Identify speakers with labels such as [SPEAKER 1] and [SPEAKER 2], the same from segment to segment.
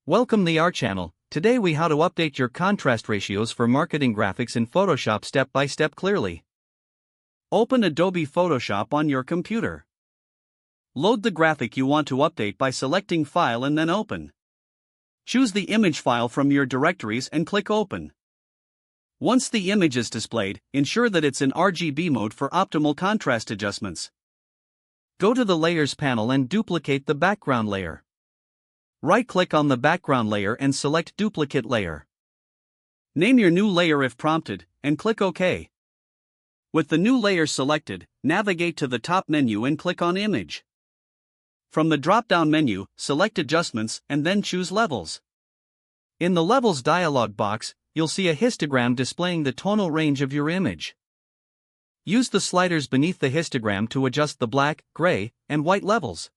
[SPEAKER 1] Welcome to our channel. Today we how to update your contrast ratios for marketing graphics in Photoshop step by step clearly. Open Adobe Photoshop on your computer. Load the graphic you want to update by selecting File and then Open. Choose the image file from your directories and click Open. Once the image is displayed, ensure that it's in RGB mode for optimal contrast adjustments. Go to the Layers panel and duplicate the background layer. Right-click on the background layer and select Duplicate Layer. Name your new layer if prompted, and click OK. With the new layer selected, navigate to the top menu and click on Image. From the drop-down menu, select Adjustments and then choose Levels. In the Levels dialog box, you'll see a histogram displaying the tonal range of your image. Use the sliders beneath the histogram to adjust the black, gray, and white levels.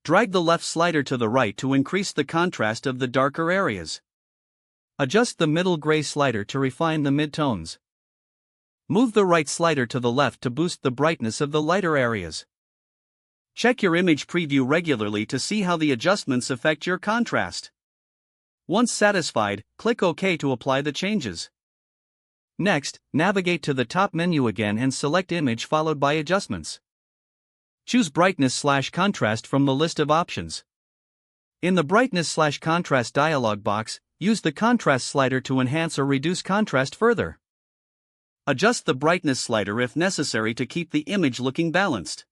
[SPEAKER 1] Drag the left slider to the right to increase the contrast of the darker areas. Adjust the middle gray slider to refine the midtones. Move the right slider to the left to boost the brightness of the lighter areas. Check your image preview regularly to see how the adjustments affect your contrast. Once satisfied, click OK to apply the changes. Next, navigate to the top menu again and select Image followed by Adjustments. Choose Brightness/Contrast from the list of options. In the Brightness/Contrast dialog box, use the Contrast slider to enhance or reduce contrast further. Adjust the brightness slider if necessary to keep the image looking balanced.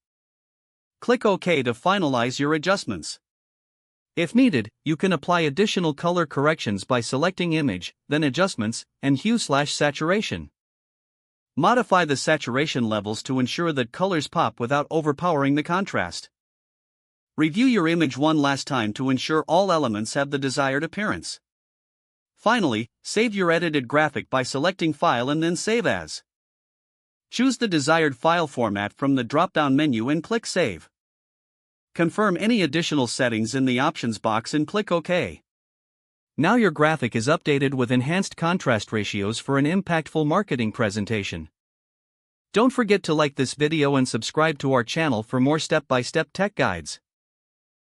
[SPEAKER 1] Click OK to finalize your adjustments. If needed, you can apply additional color corrections by selecting Image, then Adjustments, and Hue/Saturation. Modify the saturation levels to ensure that colors pop without overpowering the contrast. Review your image one last time to ensure all elements have the desired appearance. Finally, save your edited graphic by selecting File and then Save As. Choose the desired file format from the drop-down menu and click Save. Confirm any additional settings in the options box and click OK. Now your graphic is updated with enhanced contrast ratios for an impactful marketing presentation. Don't forget to like this video and subscribe to our channel for more step-by-step tech guides.